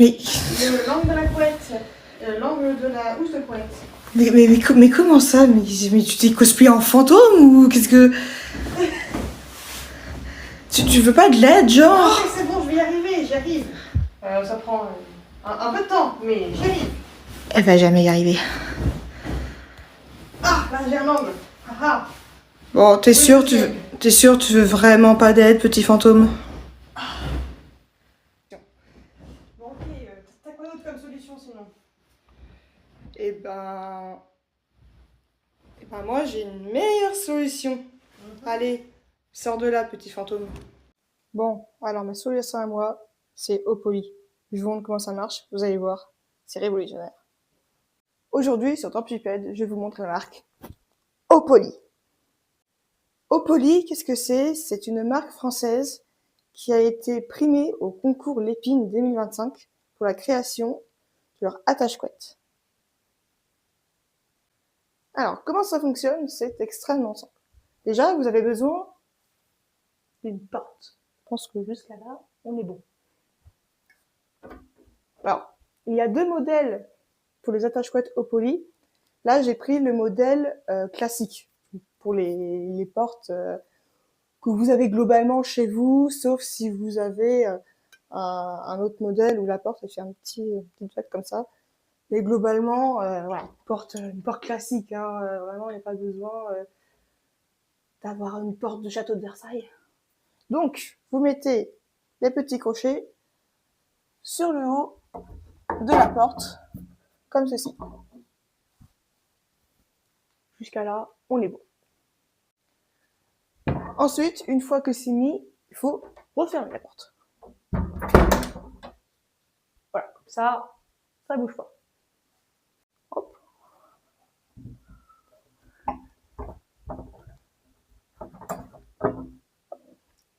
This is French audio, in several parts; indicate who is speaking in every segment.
Speaker 1: Mais...
Speaker 2: L'angle de la couette, l'angle de la housse de couette.
Speaker 1: Mais comment ça? Mais tu t'es cosplayé en fantôme ou qu'est-ce que... tu veux pas de l'aide, genre?
Speaker 2: Non mais c'est bon, je vais y arriver, j'y arrive. Ça prend un peu de temps, mais j'y arrive.
Speaker 1: Elle va jamais y arriver.
Speaker 2: Ah, là j'ai un angle. Ah, ah.
Speaker 1: Bon, t'es sûr, tu veux vraiment pas d'aide, petit fantôme?
Speaker 2: Bon ok, t'as quoi d'autre comme solution sinon?
Speaker 1: Eh ben moi j'ai une meilleure solution. Allez, sors de là, petit fantôme. Bon, alors ma solution à moi, c'est Opoly. Je vous montre comment ça marche, vous allez voir, c'est révolutionnaire. Aujourd'hui, sur Tempipède, je vais vous montrer la marque Opoly. Opoly, qu'est-ce que c'est? C'est une marque française qui a été primée au concours Lépine 2025 pour la création de leur attache-couette. Alors, comment ça fonctionne? C'est extrêmement simple. Déjà, vous avez besoin d'une porte. Je pense que jusqu'à là, on est bon. Alors, il y a deux modèles pour les attache-couettes Opoly. Là, j'ai pris le modèle classique pour les portes que vous avez globalement chez vous, sauf si vous avez un autre modèle où la porte elle fait un petit vague comme ça. Mais globalement, voilà, une porte classique. Hein, vraiment, il n'y a pas besoin d'avoir une porte de château de Versailles. Donc, vous mettez les petits crochets sur le haut de la porte, comme ceci. Jusqu'à là, on est bon. Ensuite, une fois que c'est mis, il faut refermer la porte. Voilà, comme ça bouge pas. Hop.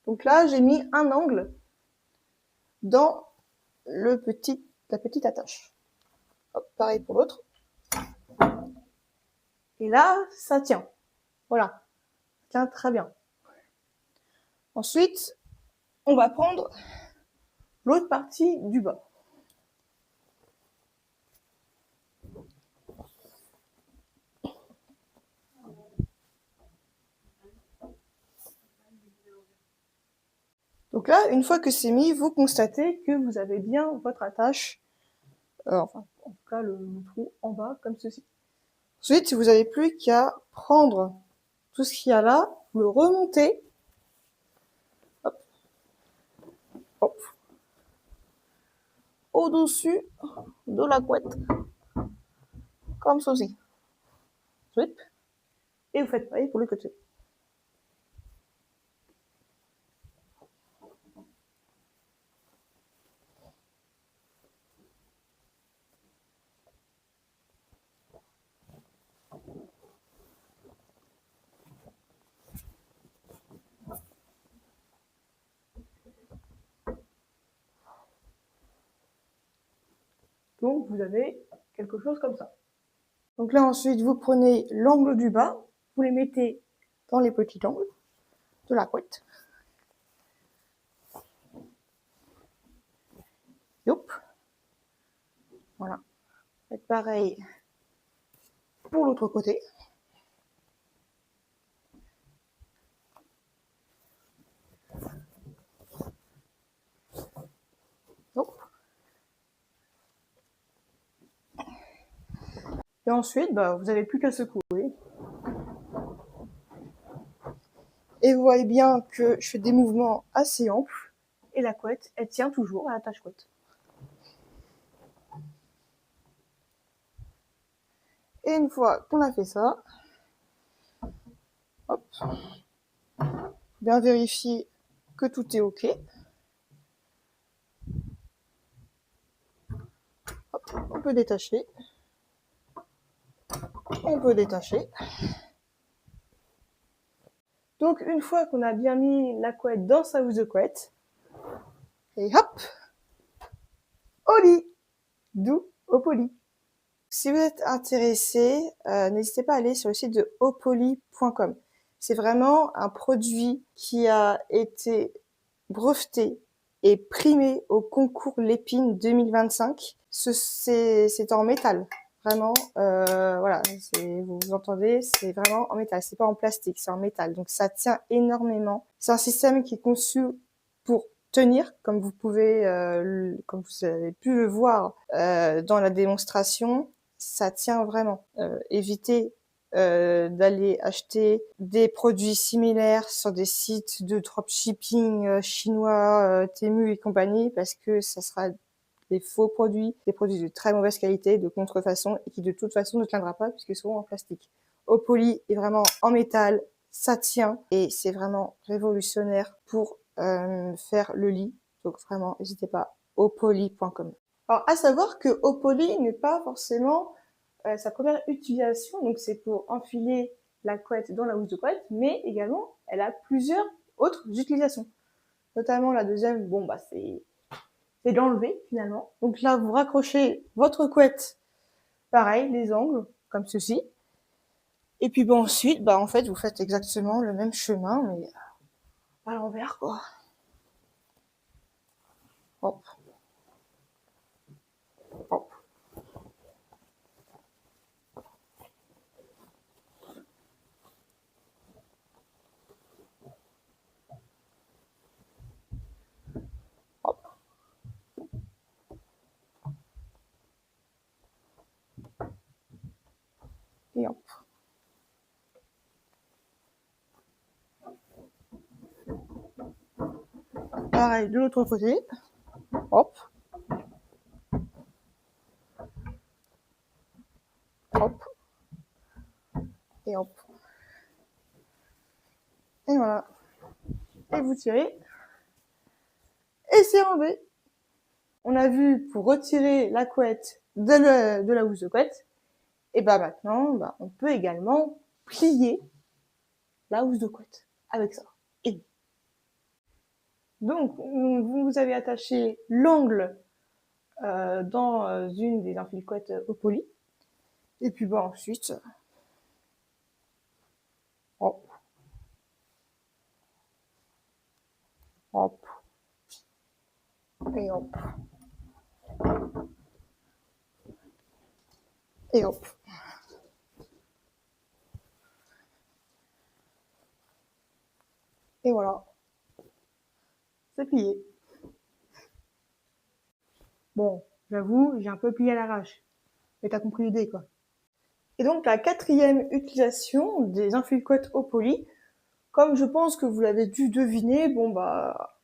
Speaker 1: Donc là, j'ai mis un angle dans la petite attache. Hop, pareil pour l'autre. Et là, ça tient. Voilà, ça tient très bien. Ensuite, on va prendre l'autre partie du bas. Donc là, une fois que c'est mis, vous constatez que vous avez bien votre attache, enfin, en tout cas le trou en bas, comme ceci. Ensuite, vous n'avez plus qu'à prendre tout ce qu'il y a là, le remonter, hop, hop, au-dessus de la couette, comme ceci. Ensuite, et vous faites pareil pour le côté. Donc vous avez quelque chose comme ça. Donc là ensuite vous prenez l'angle du bas, vous les mettez dans les petits angles de la couette. Yop. Voilà. Faites pareil pour l'autre côté. Hop. Et ensuite, vous n'avez plus qu'à secouer. Et vous voyez bien que je fais des mouvements assez amples. Et la couette, elle tient toujours à l'attache couette. Et une fois qu'on a fait ça, hop, bien vérifier que tout est OK. Hop, on peut détacher. On peut détacher. Donc une fois qu'on a bien mis la couette dans sa housse de couette, et hop, au lit, d'où Opoly. Si vous êtes intéressé, n'hésitez pas à aller sur le site de opoly.com. C'est vraiment un produit qui a été breveté et primé au concours Lépine 2025. C'est en métal. Vraiment, voilà, vous entendez, c'est vraiment en métal. C'est pas en plastique, c'est en métal. Donc ça tient énormément. C'est un système qui est conçu pour tenir, comme comme vous avez pu le voir dans la démonstration. Ça tient vraiment. Évitez d'aller acheter des produits similaires sur des sites de dropshipping chinois, Temu et compagnie, parce que ça sera des faux produits, des produits de très mauvaise qualité, de contrefaçon, et qui de toute façon ne tiendra pas puisqu'ils seront en plastique. Opoly est vraiment en métal, ça tient, et c'est vraiment révolutionnaire pour faire le lit. Donc vraiment, n'hésitez pas, opoly.com. Alors, à savoir que Opoly n'est pas forcément sa première utilisation, donc c'est pour enfiler la couette dans la housse de couette, mais également, elle a plusieurs autres utilisations. Notamment la deuxième, bon, bah, c'est de l'enlever, finalement. Donc là, vous raccrochez votre couette, pareil, les angles, comme ceci. Et puis, bon, ensuite, bah, en fait, vous faites exactement le même chemin, mais à l'envers, quoi. Hop. Hop. Hop. Et hop. Pareil, de l'autre côté. Hop. Hop. Et hop. Et voilà. Et vous tirez. Et c'est enlevé. On a vu pour retirer la couette de la housse de couette. Et bah maintenant, bah, on peut également plier la housse de couette avec ça. Et donc, vous avez attaché l'angle dans une des enfile-couettes Opoly. Et puis bah ensuite, hop, hop, et hop, et hop. Et voilà, c'est plié. Bon, j'avoue, j'ai un peu plié à l'arrache. Mais t'as compris l'idée, quoi. Et donc, la quatrième utilisation des enfile-couettes Opoly, comme je pense que vous l'avez dû deviner, bon bah,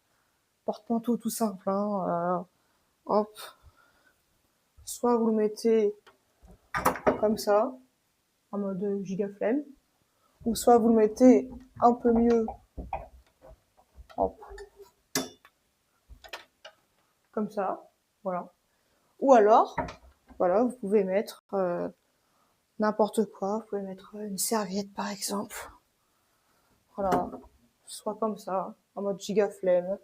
Speaker 1: porte-manteau tout simple, hein, hop. Soit vous le mettez comme ça, en mode giga flemme, ou soit vous le mettez un peu mieux, hop, comme ça, voilà. Ou alors, voilà, vous pouvez mettre n'importe quoi, vous pouvez mettre une serviette par exemple, voilà, soit comme ça, en mode giga flemme,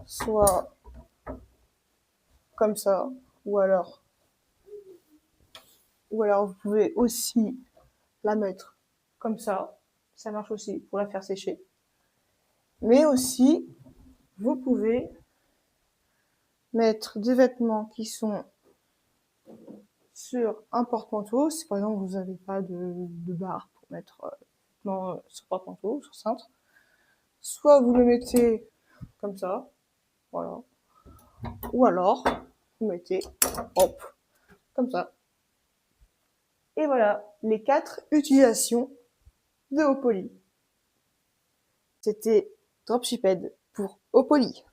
Speaker 1: soit comme ça, ou alors vous pouvez aussi la mettre comme ça marche aussi pour la faire sécher. Mais aussi, vous pouvez mettre des vêtements qui sont sur un porte-manteau. Si par exemple vous n'avez pas de barre pour mettre sur porte-manteau, sur cintre, soit vous le mettez comme ça, voilà, ou alors vous mettez, hop, comme ça. Et voilà, les 4 utilisations de Opoly. C'était Dropshipped pour Opoly.